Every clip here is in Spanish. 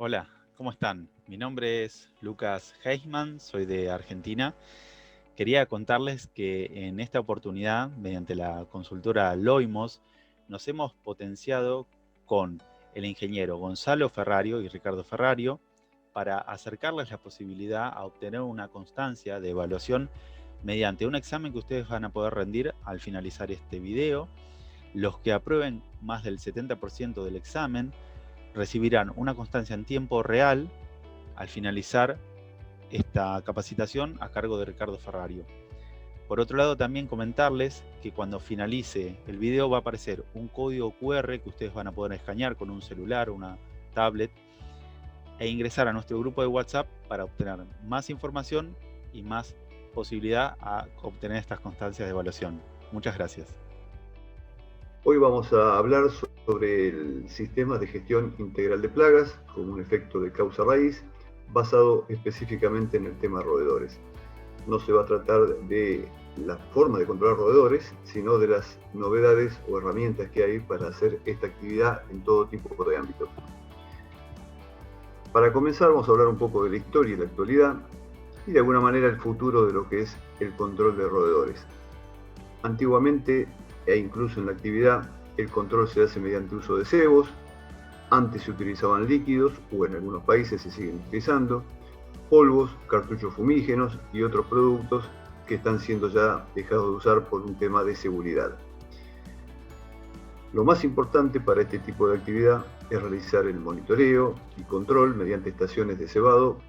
Hola, ¿cómo están? Mi nombre es Lucas Heisman, soy de Argentina. Quería contarles que en esta oportunidad, mediante la consultora Loimos, nos hemos potenciado con el ingeniero Gonzalo Ferrario y Ricardo Ferrario para acercarles la posibilidad a obtener una constancia de evaluación mediante un examen que ustedes van a poder rendir al finalizar este video. Los que aprueben más del 70% del examen recibirán una constancia en tiempo real al finalizar esta capacitación a cargo de Ricardo Ferrario. Por otro lado, también comentarles que cuando finalice el video va a aparecer un código QR que ustedes van a poder escanear con un celular o una tablet e ingresar a nuestro grupo de WhatsApp para obtener más información y más posibilidad a obtener estas constancias de evaluación. Muchas gracias. Hoy vamos a hablar sobre el sistema de gestión integral de plagas con un efecto de causa-raíz basado específicamente en el tema roedores. No se va a tratar de la forma de controlar roedores, sino de las novedades o herramientas que hay para hacer esta actividad en todo tipo de ámbitos. Para comenzar vamos a hablar un poco de la historia y la actualidad y de alguna manera el futuro de lo que es el control de roedores. Antiguamente e incluso en la actividad, el control se hace mediante uso de cebos. Antes se utilizaban líquidos, o en algunos países se siguen utilizando, polvos, cartuchos fumígenos y otros productos que están siendo ya dejados de usar por un tema de seguridad. Lo más importante para este tipo de actividad es realizar el monitoreo y control mediante estaciones de cebado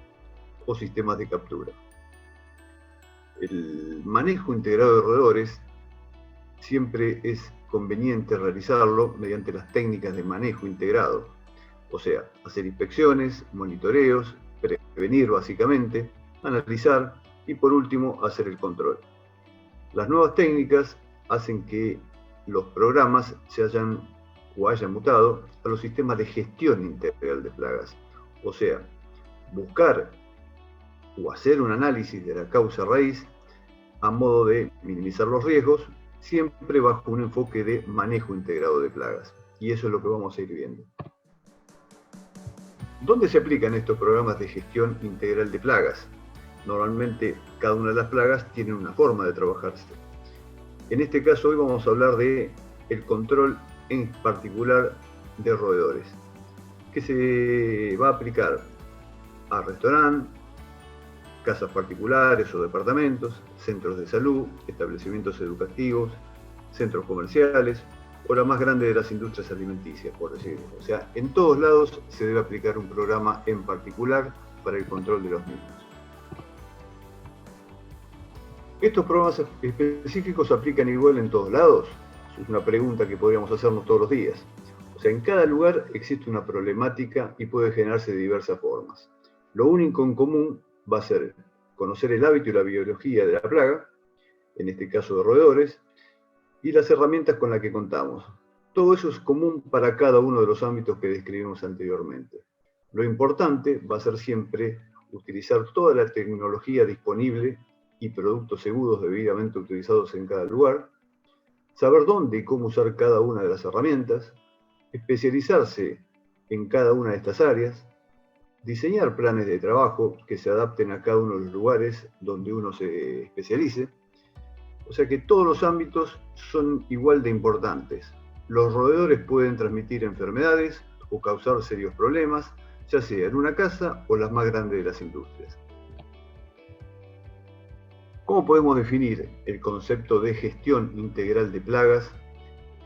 o sistemas de captura. El manejo integrado de roedores siempre es conveniente realizarlo mediante las técnicas de manejo integrado, o sea, hacer inspecciones, monitoreos, prevenir básicamente, analizar y por último hacer el control. Las nuevas técnicas hacen que los programas se hayan mutado a los sistemas de gestión integral de plagas, o sea, buscar o hacer un análisis de la causa raíz a modo de minimizar los riesgos, siempre bajo un enfoque de manejo integrado de plagas. Y eso es lo que vamos a ir viendo. ¿Dónde se aplican estos programas de gestión integral de plagas? Normalmente cada una de las plagas tiene una forma de trabajarse. En este caso hoy vamos a hablar de el control en particular de roedores, que se va a aplicar a restaurantes, casas particulares o departamentos, centros de salud, establecimientos educativos, centros comerciales o la más grande de las industrias alimenticias, por decirlo. O sea, en todos lados se debe aplicar un programa en particular para el control de los mismos. ¿Estos programas específicos se aplican igual en todos lados? Es una pregunta que podríamos hacernos todos los días. O sea, en cada lugar existe una problemática y puede generarse de diversas formas. Lo único en común va a ser conocer el hábito y la biología de la plaga, en este caso de roedores, y las herramientas con las que contamos. Todo eso es común para cada uno de los ámbitos que describimos anteriormente. Lo importante va a ser siempre utilizar toda la tecnología disponible y productos seguros debidamente utilizados en cada lugar, saber dónde y cómo usar cada una de las herramientas, especializarse en cada una de estas áreas, diseñar planes de trabajo que se adapten a cada uno de los lugares donde uno se especialice. O sea que todos los ámbitos son igual de importantes. Los roedores pueden transmitir enfermedades o causar serios problemas, ya sea en una casa o las más grandes de las industrias. ¿Cómo podemos definir el concepto de gestión integral de plagas,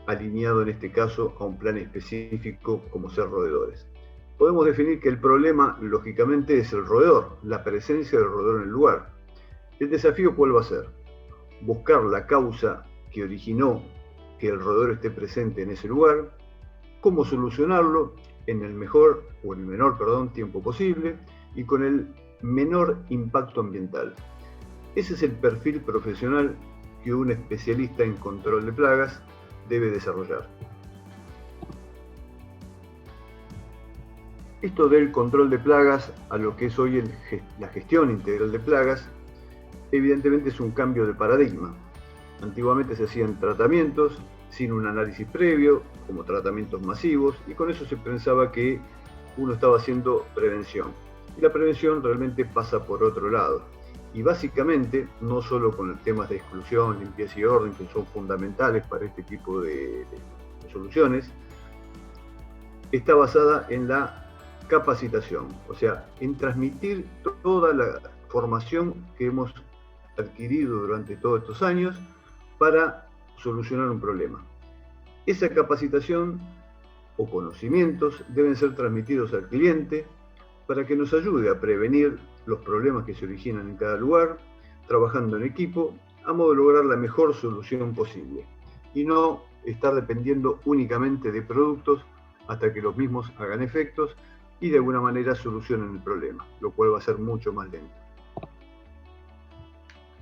alineado en este caso a un plan específico como ser roedores? Podemos definir que el problema, lógicamente, es el roedor, la presencia del roedor en el lugar. ¿El desafío cuál va a ser? Buscar la causa que originó que el roedor esté presente en ese lugar, cómo solucionarlo en el menor tiempo posible y con el menor impacto ambiental. Ese es el perfil profesional que un especialista en control de plagas debe desarrollar. Esto del control de plagas a lo que es hoy la gestión integral de plagas, evidentemente es un cambio de paradigma. Antiguamente se hacían tratamientos sin un análisis previo, como tratamientos masivos, y con eso se pensaba que uno estaba haciendo prevención. Y la prevención realmente pasa por otro lado. Y básicamente, no solo con el temas de exclusión, limpieza y orden, que son fundamentales para este tipo de soluciones, está basada en la capacitación, o sea, en transmitir toda la formación que hemos adquirido durante todos estos años para solucionar un problema. Esa capacitación o conocimientos deben ser transmitidos al cliente para que nos ayude a prevenir los problemas que se originan en cada lugar, trabajando en equipo, a modo de lograr la mejor solución posible, y no estar dependiendo únicamente de productos hasta que los mismos hagan efectos y de alguna manera solucionen el problema, lo cual va a ser mucho más lento.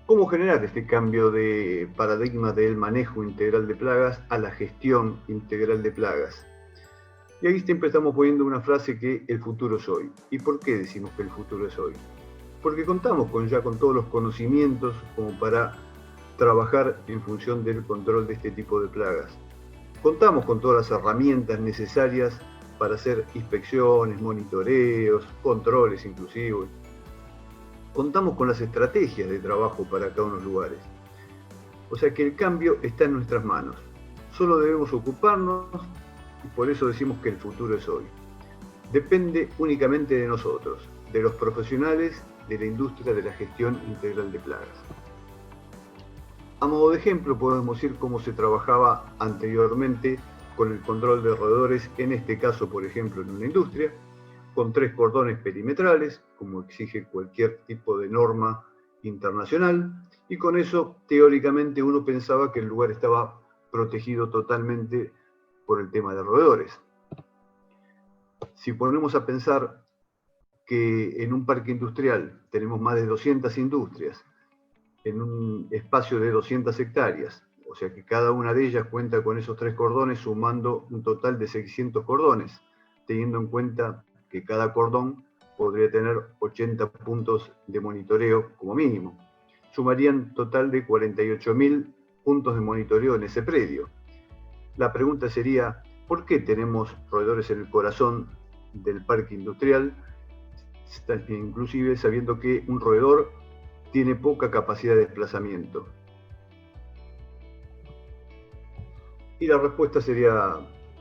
¿Cómo generar este cambio de paradigma del manejo integral de plagas a la gestión integral de plagas? Y ahí siempre estamos poniendo una frase que el futuro es hoy. ¿Y por qué decimos que el futuro es hoy? Porque contamos ya con todos los conocimientos como para trabajar en función del control de este tipo de plagas. Contamos con todas las herramientas necesarias para hacer inspecciones, monitoreos, controles inclusive. Contamos con las estrategias de trabajo para cada uno de los lugares. O sea que el cambio está en nuestras manos. Solo debemos ocuparnos y por eso decimos que el futuro es hoy. Depende únicamente de nosotros, de los profesionales de la industria de la gestión integral de plagas. A modo de ejemplo podemos decir cómo se trabajaba anteriormente con el control de roedores, en este caso por ejemplo en una industria, con 3 cordones perimetrales, como exige cualquier tipo de norma internacional, y con eso teóricamente uno pensaba que el lugar estaba protegido totalmente por el tema de roedores. Si ponemos a pensar que en un parque industrial tenemos más de 200 industrias, en un espacio de 200 hectáreas, o sea que cada una de ellas cuenta con esos 3 cordones, sumando un total de 600 cordones, teniendo en cuenta que cada cordón podría tener 80 puntos de monitoreo como mínimo. Sumarían total de 48.000 puntos de monitoreo en ese predio. La pregunta sería, ¿por qué tenemos roedores en el corazón del parque industrial? Inclusive sabiendo que un roedor tiene poca capacidad de desplazamiento. Y la respuesta sería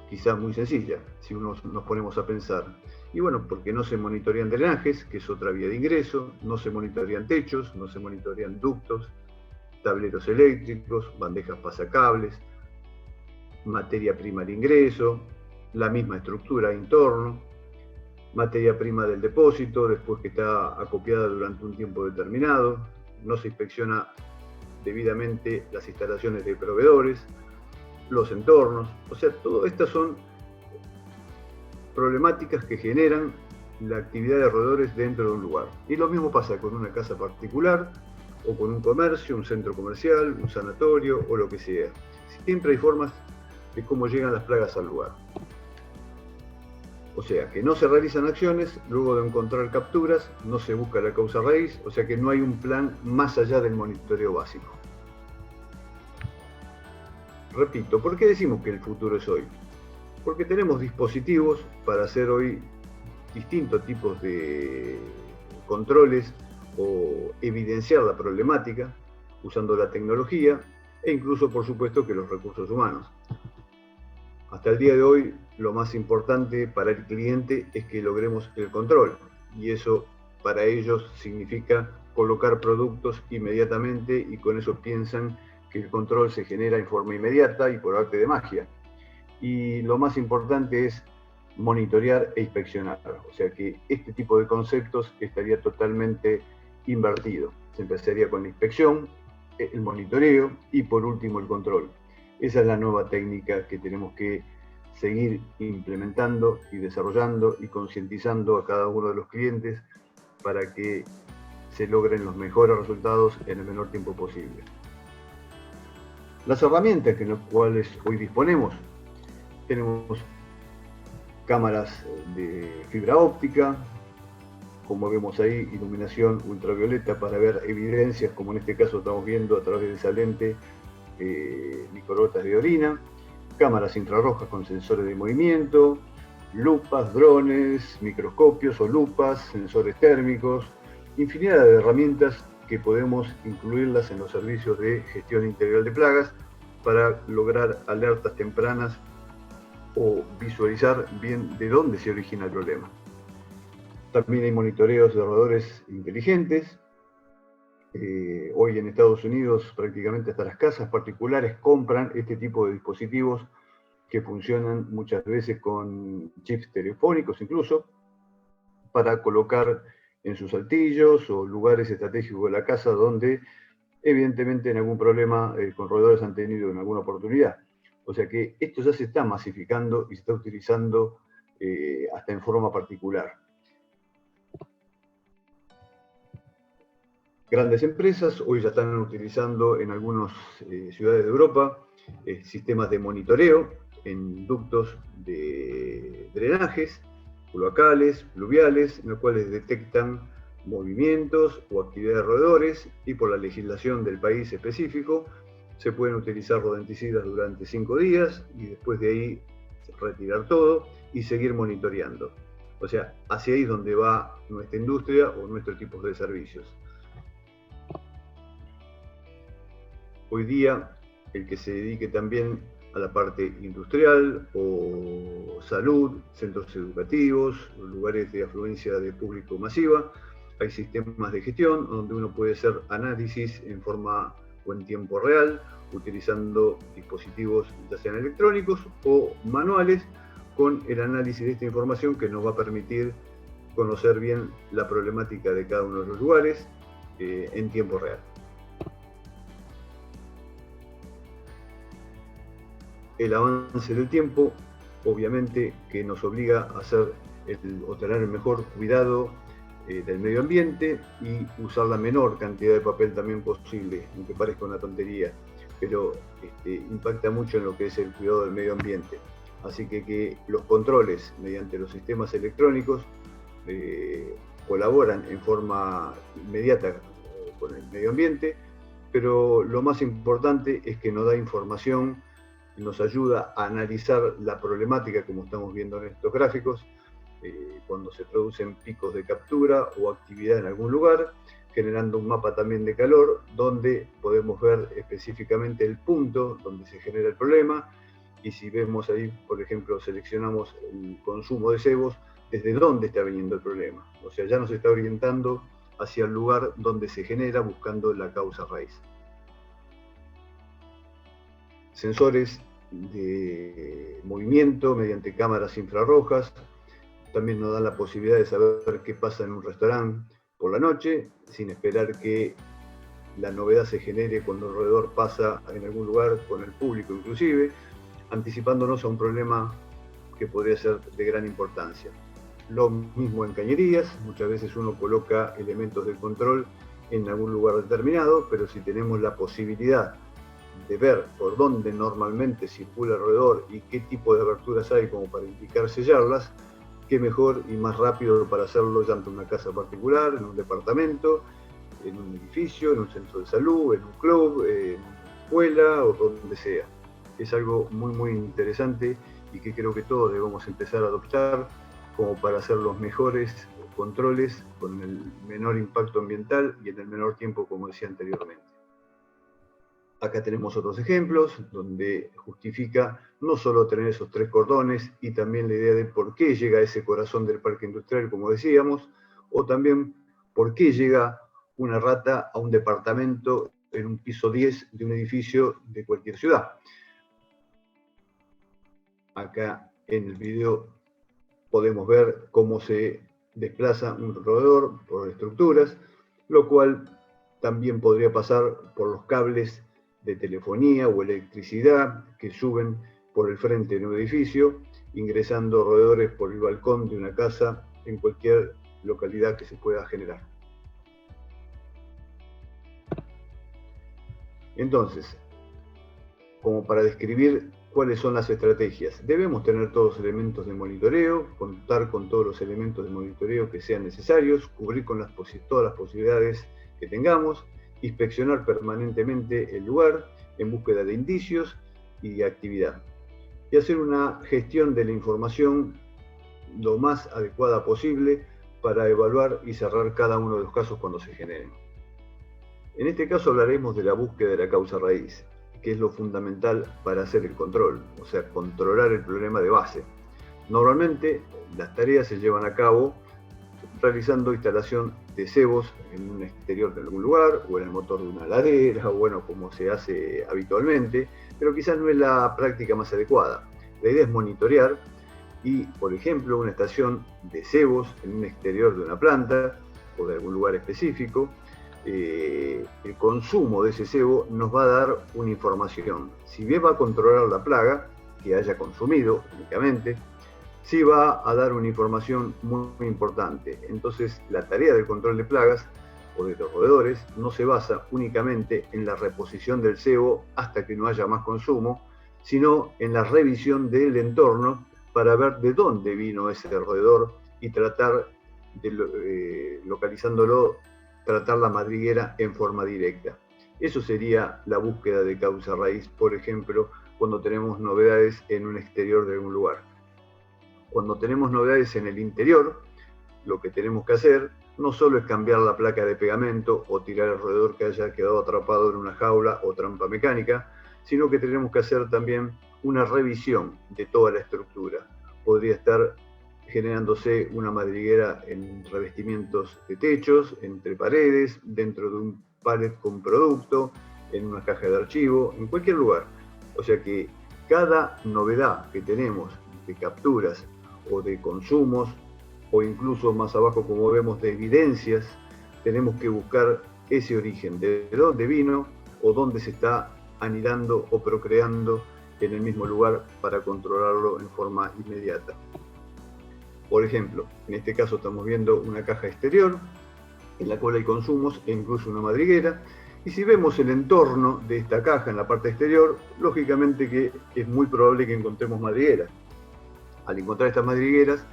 quizás muy sencilla, si nos ponemos a pensar. Y bueno, porque no se monitorean drenajes, que es otra vía de ingreso, no se monitorean techos, no se monitorean ductos, tableros eléctricos, bandejas pasacables, materia prima de ingreso, la misma estructura en torno, materia prima del depósito, después que está acopiada durante un tiempo determinado, no se inspecciona debidamente las instalaciones de proveedores, los entornos, o sea, todas estas son problemáticas que generan la actividad de roedores dentro de un lugar. Y lo mismo pasa con una casa particular, o con un comercio, un centro comercial, un sanatorio, o lo que sea. Siempre hay formas de cómo llegan las plagas al lugar. O sea, que no se realizan acciones, luego de encontrar capturas, no se busca la causa raíz, o sea que no hay un plan más allá del monitoreo básico. Repito, ¿por qué decimos que el futuro es hoy? Porque tenemos dispositivos para hacer hoy distintos tipos de controles o evidenciar la problemática usando la tecnología e incluso, por supuesto, que los recursos humanos. Hasta el día de hoy, lo más importante para el cliente es que logremos el control, y eso para ellos significa colocar productos inmediatamente, y con eso piensan que el control se genera en forma inmediata y por arte de magia. Y lo más importante es monitorear e inspeccionar, o sea que este tipo de conceptos estaría totalmente invertido. Se empezaría con la inspección, el monitoreo y por último el control. Esa es la nueva técnica que tenemos que seguir implementando y desarrollando y concientizando a cada uno de los clientes para que se logren los mejores resultados en el menor tiempo posible. Las herramientas con las cuales hoy disponemos, tenemos cámaras de fibra óptica, como vemos ahí, iluminación ultravioleta para ver evidencias, como en este caso estamos viendo a través de esa lente, microgotas de orina, cámaras infrarrojas con sensores de movimiento, lupas, drones, microscopios o lupas, sensores térmicos, infinidad de herramientas que podemos incluirlas en los servicios de gestión integral de plagas para lograr alertas tempranas o visualizar bien de dónde se origina el problema. También hay monitoreos de roedores inteligentes. Hoy en Estados Unidos prácticamente hasta las casas particulares compran este tipo de dispositivos que funcionan muchas veces con chips telefónicos incluso, para colocar en sus altillos o lugares estratégicos de la casa donde evidentemente en algún problema con roedores han tenido en alguna oportunidad. O sea que esto ya se está masificando y se está utilizando hasta en forma particular. Grandes empresas hoy ya están utilizando en algunas ciudades de Europa sistemas de monitoreo en ductos de drenajes, cloacales, pluviales, en los cuales detectan movimientos o actividad de roedores y por la legislación del país específico se pueden utilizar rodenticidas durante 5 días y después de ahí retirar todo y seguir monitoreando. O sea, hacia ahí es donde va nuestra industria o nuestros tipos de servicios. Hoy día, el que se dedique también a la parte industrial o salud, centros educativos, lugares de afluencia de público masiva, hay sistemas de gestión donde uno puede hacer análisis en forma o en tiempo real, utilizando dispositivos ya sean electrónicos o manuales, con el análisis de esta información que nos va a permitir conocer bien la problemática de cada uno de los lugares en tiempo real. El avance del tiempo, obviamente, que nos obliga a hacer o tener el mejor cuidado del medio ambiente y usar la menor cantidad de papel también posible, aunque parezca una tontería, pero impacta mucho en lo que es el cuidado del medio ambiente. Así que los controles mediante los sistemas electrónicos colaboran en forma inmediata con el medio ambiente, pero lo más importante es que nos da información, nos ayuda a analizar la problemática, como estamos viendo en estos gráficos, cuando se producen picos de captura o actividad en algún lugar, generando un mapa también de calor, donde podemos ver específicamente el punto donde se genera el problema, y si vemos ahí, por ejemplo, seleccionamos el consumo de cebos, desde dónde está viniendo el problema. O sea, ya nos está orientando hacia el lugar donde se genera, buscando la causa raíz. Sensores de movimiento mediante cámaras infrarrojas también nos dan la posibilidad de saber qué pasa en un restaurante por la noche, sin esperar que la novedad se genere cuando el roedor pasa en algún lugar con el público inclusive, anticipándonos a un problema que podría ser de gran importancia. Lo mismo en cañerías, muchas veces uno coloca elementos de control en algún lugar determinado, pero si tenemos la posibilidad de ver por dónde normalmente circula el roedor y qué tipo de aberturas hay como para indicar sellarlas, qué mejor y más rápido para hacerlo ya en una casa particular, en un departamento, en un edificio, en un centro de salud, en un club, en una escuela o donde sea. Es algo muy interesante y que creo que todos debemos empezar a adoptar como para hacer los mejores controles con el menor impacto ambiental y en el menor tiempo, como decía anteriormente. Acá tenemos otros ejemplos donde justifica no solo tener esos 3 cordones y también la idea de por qué llega ese corazón del parque industrial, como decíamos, o también por qué llega una rata a un departamento en un piso 10 de un edificio de cualquier ciudad. Acá en el video podemos ver cómo se desplaza un roedor por estructuras, lo cual también podría pasar por los cables de telefonía o electricidad que suben por el frente de un edificio, ingresando roedores por el balcón de una casa en cualquier localidad que se pueda generar. Entonces, como para describir cuáles son las estrategias, debemos tener todos los elementos de monitoreo, contar con todos los elementos de monitoreo que sean necesarios, cubrir con todas las posibilidades que tengamos, inspeccionar permanentemente el lugar en búsqueda de indicios y de actividad. Y hacer una gestión de la información lo más adecuada posible para evaluar y cerrar cada uno de los casos cuando se generen. En este caso hablaremos de la búsqueda de la causa raíz, que es lo fundamental para hacer el control, o sea, controlar el problema de base. Normalmente las tareas se llevan a cabo realizando instalación de cebos en un exterior de algún lugar, o en el motor de una ladera, o bueno, como se hace habitualmente, pero quizás no es la práctica más adecuada. La idea es monitorear y, por ejemplo, una estación de cebos en un exterior de una planta o de algún lugar específico, el consumo de ese cebo nos va a dar una información. Si bien va a controlar la plaga que haya consumido únicamente, sí va a dar una información muy, muy importante. Entonces, la tarea del control de plagas o de los roedores no se basa únicamente en la reposición del cebo hasta que no haya más consumo, sino en la revisión del entorno para ver de dónde vino ese roedor y tratar de, localizándolo, tratar la madriguera en forma directa. Eso sería la búsqueda de causa raíz, por ejemplo, cuando tenemos novedades en un exterior de algún lugar. Cuando tenemos novedades en el interior, lo que tenemos que hacer no solo es cambiar la placa de pegamento o tirar el roedor que haya quedado atrapado en una jaula o trampa mecánica, sino que tenemos que hacer también una revisión de toda la estructura. Podría estar generándose una madriguera en revestimientos de techos, entre paredes, dentro de un pallet con producto, en una caja de archivo, en cualquier lugar. O sea que cada novedad que tenemos de capturas o de consumos, o incluso más abajo, como vemos, de evidencias, tenemos que buscar ese origen, de dónde vino o dónde se está anidando o procreando en el mismo lugar para controlarlo en forma inmediata. Por ejemplo, en este caso estamos viendo una caja exterior en la cual hay consumos e incluso una madriguera, y si vemos el entorno de esta caja en la parte exterior, lógicamente que es muy probable que encontremos madrigueras. Al encontrar estas madrigueras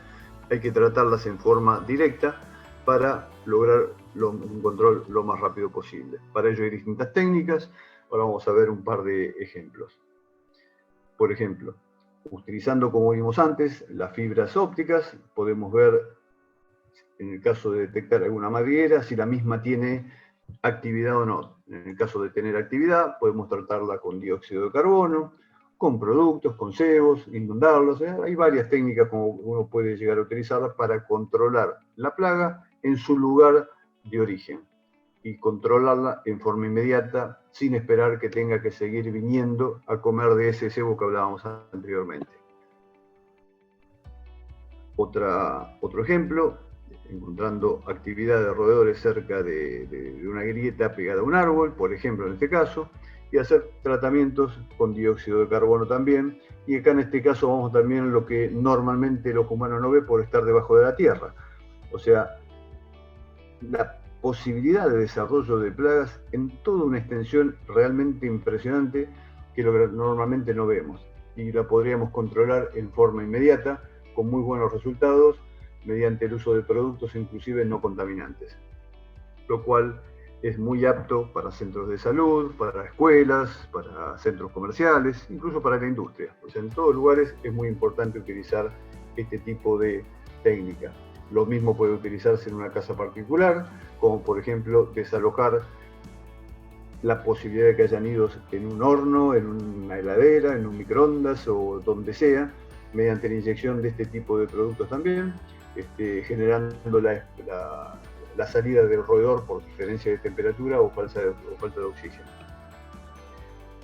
hay que tratarlas en forma directa para lograr un control lo más rápido posible. Para ello hay distintas técnicas. Ahora vamos a ver un par de ejemplos. Por ejemplo, utilizando, como vimos antes, las fibras ópticas, podemos ver, en el caso de detectar alguna madriguera, si la misma tiene actividad o no. En el caso de tener actividad, podemos tratarla con dióxido de carbono, con productos, con cebos, inundarlos. Hay varias técnicas como uno puede llegar a utilizarlas para controlar la plaga en su lugar de origen y controlarla en forma inmediata sin esperar que tenga que seguir viniendo a comer de ese cebo que hablábamos anteriormente. Otro ejemplo, encontrando actividad de roedores cerca de una grieta pegada a un árbol, por ejemplo en este caso, y hacer tratamientos con dióxido de carbono también, y acá en este caso vamos también a lo que normalmente el ojo humano no ve por estar debajo de la tierra, o sea, la posibilidad de desarrollo de plagas en toda una extensión realmente impresionante que normalmente no vemos, y la podríamos controlar en forma inmediata, con muy buenos resultados, mediante el uso de productos inclusive no contaminantes, lo cual es muy apto para centros de salud, para escuelas, para centros comerciales, incluso para la industria. O sea, en todos lugares es muy importante utilizar este tipo de técnica. Lo mismo puede utilizarse en una casa particular, como por ejemplo desalojar la posibilidad de que haya nidos en un horno, en una heladera, en un microondas o donde sea, mediante la inyección de este tipo de productos también, generando la salida del roedor por diferencia de temperatura o falta de oxígeno.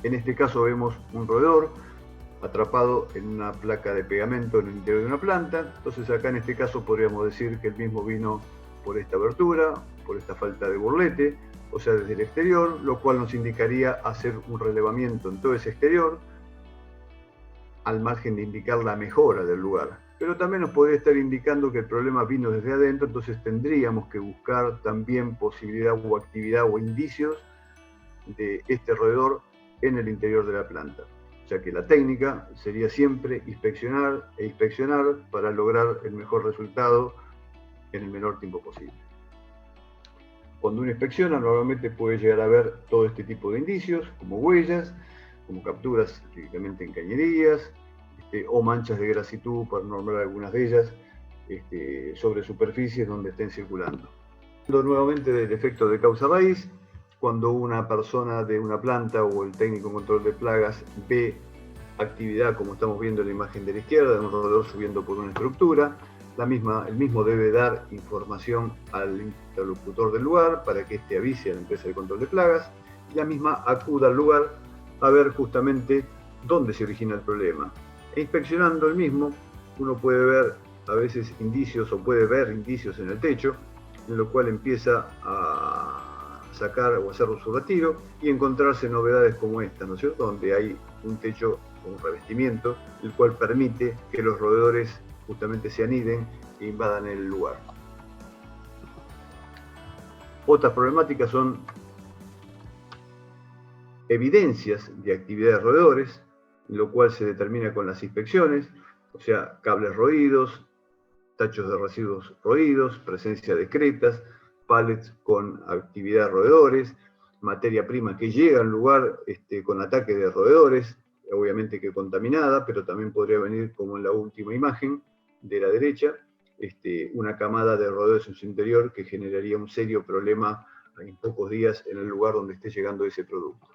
En este caso vemos un roedor atrapado en una placa de pegamento en el interior de una planta. Entonces acá en este caso podríamos decir que el mismo vino por esta abertura, por esta falta de burlete, o sea desde el exterior, lo cual nos indicaría hacer un relevamiento en todo ese exterior, al margen de indicar la mejora del lugar. Pero también nos podría estar indicando que el problema vino desde adentro, entonces tendríamos que buscar también posibilidad o actividad o indicios de este roedor en el interior de la planta. O sea que la técnica sería siempre inspeccionar e inspeccionar para lograr el mejor resultado en el menor tiempo posible. Cuando uno inspecciona, normalmente puede llegar a ver todo este tipo de indicios, como huellas, como capturas típicamente en cañerías, o manchas de grasitud, para nombrar algunas de ellas, sobre superficies donde estén circulando. Nuevamente del efecto de causa raíz, cuando una persona de una planta o el técnico en control de plagas ve actividad, como estamos viendo en la imagen de la izquierda, de un roedor subiendo por una estructura, el mismo debe dar información al interlocutor del lugar para que éste avise a la empresa de control de plagas y la misma acuda al lugar a ver justamente dónde se origina el problema. E inspeccionando el mismo, uno puede ver a veces indicios o puede ver indicios en el techo, en lo cual empieza a sacar o hacer su retiro y encontrarse novedades como esta, ¿no es cierto?, donde hay un techo con revestimiento, el cual permite que los roedores justamente se aniden e invadan el lugar. Otras problemáticas son evidencias de actividad de roedores, lo cual se determina con las inspecciones, o sea, cables roídos, tachos de residuos roídos, presencia de cretas, pallets con actividad de roedores, materia prima que llega al lugar con ataque de roedores, obviamente que contaminada, pero también podría venir, como en la última imagen de la derecha, una camada de roedores en su interior que generaría un serio problema en pocos días en el lugar donde esté llegando ese producto.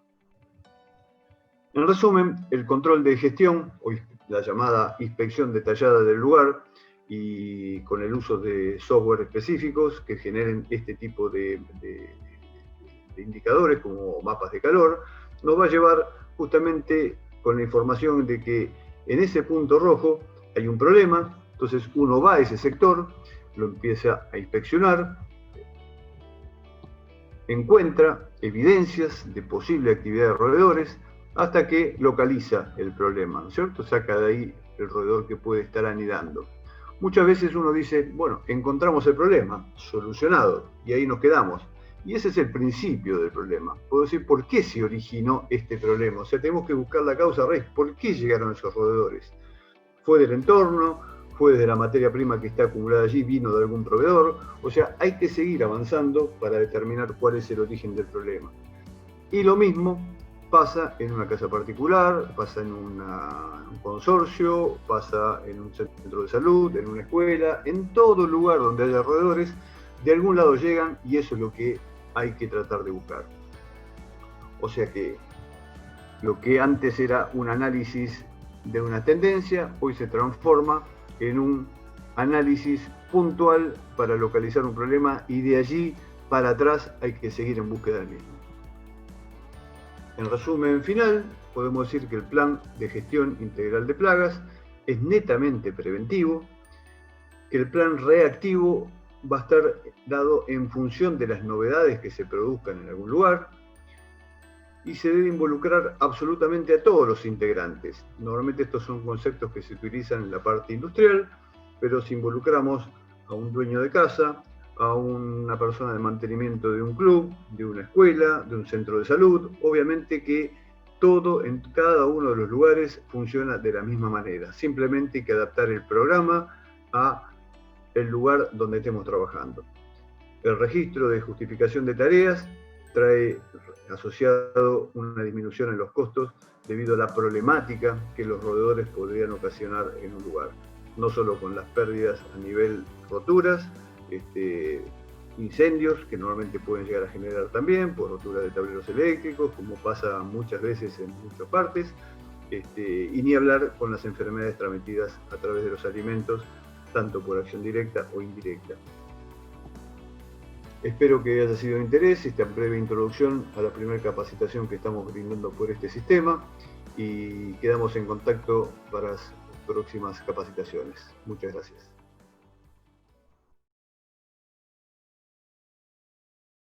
En resumen, el control de gestión, o la llamada inspección detallada del lugar, y con el uso de software específicos que generen este tipo de indicadores como mapas de calor, nos va a llevar justamente con la información de que en ese punto rojo hay un problema. Entonces uno va a ese sector, lo empieza a inspeccionar, encuentra evidencias de posible actividad de roedores hasta que localiza el problema, ¿no es cierto? Saca de ahí el roedor que puede estar anidando. Muchas veces uno dice, bueno, encontramos el problema, solucionado, y ahí nos quedamos. Y ese es el principio del problema. Puedo decir, ¿por qué se originó este problema? O sea, tenemos que buscar la causa raíz. ¿Por qué llegaron esos roedores? ¿Fue del entorno? ¿Fue de la materia prima que está acumulada allí? ¿Vino de algún proveedor? O sea, hay que seguir avanzando para determinar cuál es el origen del problema. Y lo mismo pasa en una casa particular, pasa en un consorcio, pasa en un centro de salud, en una escuela, en todo lugar donde haya roedores, de algún lado llegan y eso es lo que hay que tratar de buscar. O sea que lo que antes era un análisis de una tendencia, hoy se transforma en un análisis puntual para localizar un problema y de allí para atrás hay que seguir en búsqueda del mismo. En resumen final, podemos decir que el plan de gestión integral de plagas es netamente preventivo, que el plan reactivo va a estar dado en función de las novedades que se produzcan en algún lugar y se debe involucrar absolutamente a todos los integrantes. Normalmente estos son conceptos que se utilizan en la parte industrial, pero si involucramos a un dueño de casa, a una persona de mantenimiento de un club, de una escuela, de un centro de salud, obviamente que todo en cada uno de los lugares funciona de la misma manera. Simplemente hay que adaptar el programa a el lugar donde estemos trabajando. El registro de justificación de tareas trae asociado una disminución en los costos debido a la problemática que los roedores podrían ocasionar en un lugar. No solo con las pérdidas a nivel roturas, incendios que normalmente pueden llegar a generar también por rotura de tableros eléctricos, como pasa muchas veces en muchas partes, y ni hablar con las enfermedades transmitidas a través de los alimentos, tanto por acción directa o indirecta. Espero que haya sido de interés esta breve introducción a la primera capacitación que estamos brindando por este sistema y quedamos en contacto para las próximas capacitaciones. Muchas gracias.